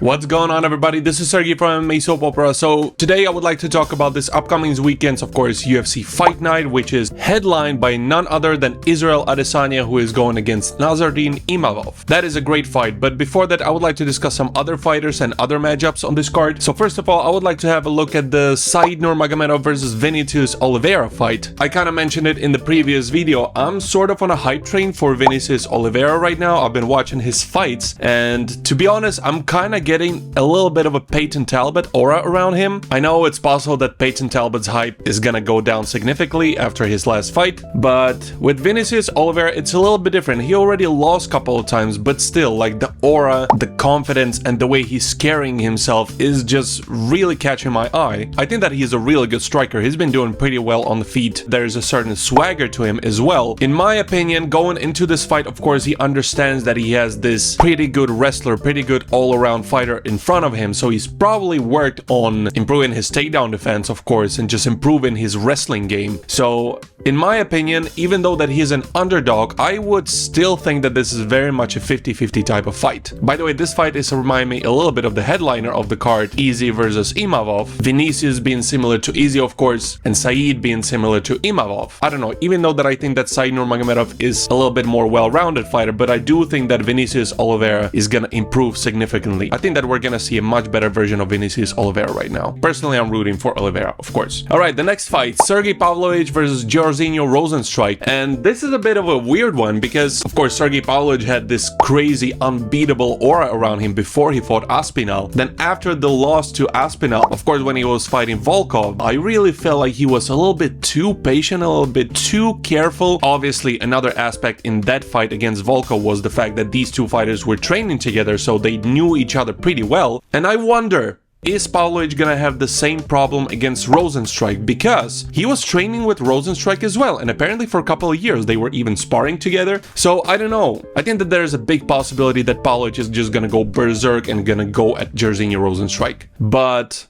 What's going on, everybody? This is Sergei from MMA Soap Opera. So today I would like to talk about this upcoming weekend's, of course, UFC Fight Night, which is headlined by none other than Israel Adesanya, who is going against Nassourdine Imavov. That is a great fight, but before that I would like to discuss some other fighters and other matchups on this card. So first of all, I would like to have a look at the Said Nurmagomedov versus Vinicius Oliveira fight. I kind of mentioned it in the previous video. I'm sort of on a hype train for Vinicius Oliveira right now. I've been watching his fights, and to be honest, I'm kind of getting a little bit of a Peyton Talbot aura around him. I know it's possible that Peyton Talbot's hype is gonna go down significantly after his last fight, but with Vinicius Oliveira, it's a little bit different. He already lost a couple of times, but still, like, the aura, the confidence, and the way he's carrying himself is just really catching my eye. I think that he's a really good striker. He's been doing pretty well on the feet. There's a certain swagger to him as well. In my opinion, going into this fight, of course, he understands that he has this pretty good wrestler, pretty good all-around fighter in front of him, so he's probably worked on improving his takedown defense, of course, and just improving his wrestling game. So in my opinion, even though that he's an underdog, I would still think that this is very much a 50-50 type of fight. By the way, this fight is to remind me a little bit of the headliner of the card, Izzy versus Imavov. Vinicius being similar to Izzy, of course, and Said being similar to Imavov. I don't know, even though that I think that Said Nurmagomedov is a little bit more well-rounded fighter, but I do think that Vinicius Oliveira is gonna improve significantly. I think that we're gonna see a much better version of Vinicius Oliveira right now. Personally, I'm rooting for Oliveira, of course. Alright, the next fight, Sergei Pavlovich versus Jairzinho Rozenstruik. And this is a bit of a weird one because, of course, Sergei Pavlovich had this crazy, unbeatable aura around him before he fought Aspinall. Then after the loss to Aspinall, of course, when he was fighting Volkov, I really felt like he was a little bit too patient, a little bit too careful. Obviously, another aspect in that fight against Volkov was the fact that these two fighters were training together, so they knew each other pretty well. And I wonder, is Pavlovich gonna have the same problem against Rozenstruik? Because he was training with Rozenstruik as well, and apparently for a couple of years they were even sparring together. So I don't know. I think that there's a big possibility that Pavlovich is just gonna go berserk and gonna go at Jairzinho Rozenstruik. But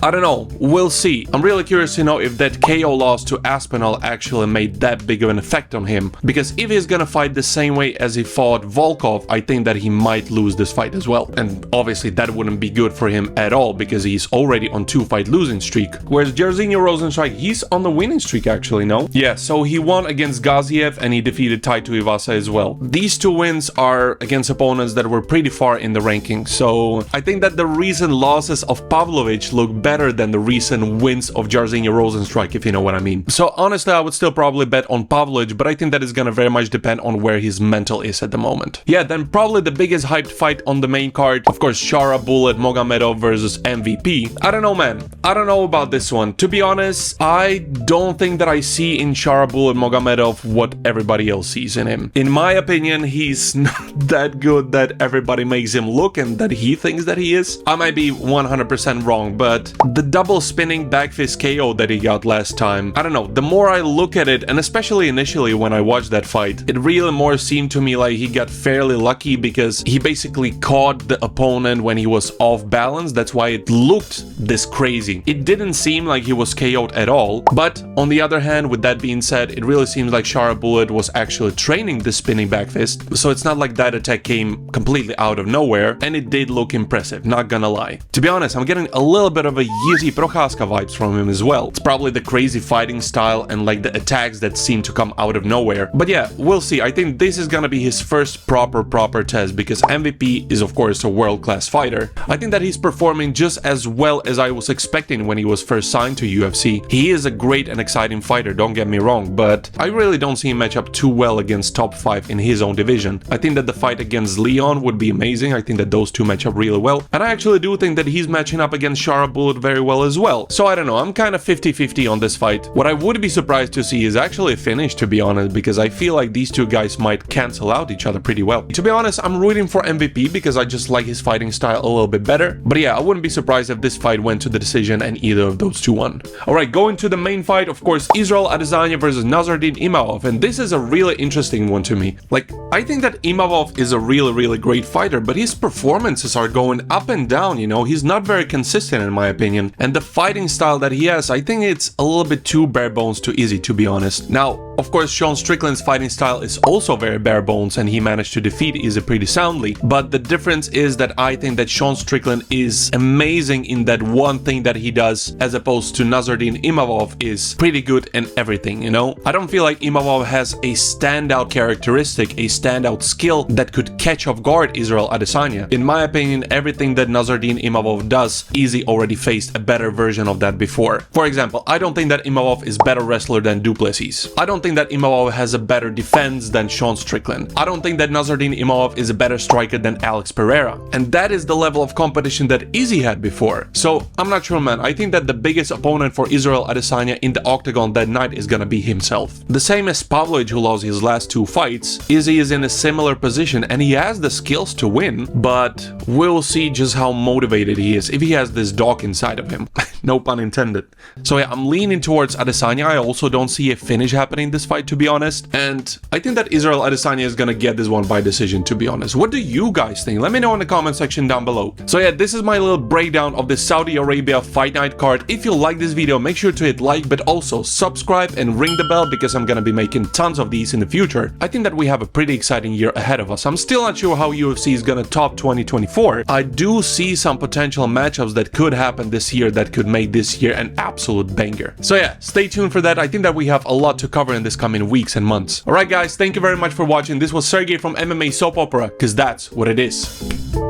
I don't know, we'll see. I'm really curious to know if that KO loss to Aspinall actually made that big of an effect on him, because if he's gonna fight the same way as he fought Volkov, I think that he might lose this fight as well. And obviously that wouldn't be good for him at all, because he's already on 2-fight losing streak. Whereas Jairzinho Rozenstruik, he's on the winning streak actually, no? Yeah, so he won against Gaziev and he defeated Tai Tuivasa as well. These two wins are against opponents that were pretty far in the rankings, so I think that the recent losses of Pavlovich look better than the recent wins of Jairzinho Rozenstruik, if you know what I mean. So honestly, I would still probably bet on Pavlovich, but I think that is gonna very much depend on where his mental is at the moment. Yeah, then probably the biggest hyped fight on the main card, of course, Shara Bullet Mogamedov versus MVP. I don't know, man. I don't know about this one. To be honest, I don't think that I see in Shara Bullet Mogamedov what everybody else sees in him. In my opinion, he's not that good that everybody makes him look and that he thinks that he is. I might be 100% wrong, but the double spinning back fist KO that he got last time, I don't know, the more I look at it, and especially initially when I watched that fight, it really more seemed to me like he got fairly lucky because he basically caught the opponent when he was off balance. That's why it looked this crazy. It didn't seem like he was KO'd at all, but on the other hand, with that being said, it really seems like Shara Bullet was actually training the spinning back fist, so it's not like that attack came completely out of nowhere, and it did look impressive, not gonna lie. To be honest, I'm getting a little bit of a Jiří Procházka vibes from him as well. It's probably the crazy fighting style and like the attacks that seem to come out of nowhere. But yeah, we'll see. I think this is gonna be his first proper test, because MVP is of course a world-class fighter. I think that he's performing just as well as I was expecting when he was first signed to UFC. He is a great and exciting fighter, don't get me wrong, but I really don't see him match up too well against top 5 in his own division. I think that the fight against Leon would be amazing. I think that those two match up really well, and I actually do think that he's matching up against Shara Bullet very well as well. So I don't know, I'm kind of 50-50 on this fight. What I would be surprised to see is actually a finish, to be honest, because I feel like these two guys might cancel out each other pretty well. To be honest, I'm rooting for MVP because I just like his fighting style a little bit better. But yeah, I wouldn't be surprised if this fight went to the decision and either of those two won. Alright, going to the main fight, of course, Israel Adesanya versus Nassourdine Imavov, and this is a really interesting one to me. Like, I think that Imavov is a really great fighter, but his performances are going up and down, you know? He's not very consistent in my my opinion. And the fighting style that he has, I think it's a little bit too bare bones to Izzy, to be honest. Now, of course, Sean Strickland's fighting style is also very bare bones, and he managed to defeat Izzy pretty soundly. But the difference is that I think that Sean Strickland is amazing in that one thing that he does, as opposed to Nassourdine Imavov is pretty good in everything, you know? I don't feel like Imavov has a standout characteristic, a standout skill that could catch off guard Israel Adesanya. In my opinion, everything that Nassourdine Imavov does, Izzy already faced a better version of that before. For example, I don't think that Imavov is better wrestler than Duplessis. I don't think that Imavov has a better defense than Sean Strickland. I don't think that Nassourdine Imavov is a better striker than Alex Pereira. And that is the level of competition that Izzy had before. So, I'm not sure, man. I think that the biggest opponent for Israel Adesanya in the octagon that night is gonna be himself. The same as Pavlovich, who lost his last 2 fights, Izzy is in a similar position and he has the skills to win, but we'll see just how motivated he is, if he has this dog inside of him. No pun intended. So yeah, I'm leaning towards Adesanya. I also don't see a finish happening this fight, to be honest. And I think that Israel Adesanya is gonna get this one by decision, to be honest. What do you guys think? Let me know in the comment section down below. So yeah, this is my little breakdown of the Saudi Arabia Fight Night card. If you like this video, make sure to hit like, but also subscribe and ring the bell because I'm gonna be making tons of these in the future. I think that we have a pretty exciting year ahead of us. I'm still not sure how UFC is gonna top 2024. I do see some potential matchups that could happen this year that could make this year an absolute banger. So yeah, stay tuned for that. I think that we have a lot to cover in this coming weeks and months. Alright guys, thank you very much for watching. This was Sergey from MMA Soap Opera, because that's what it is.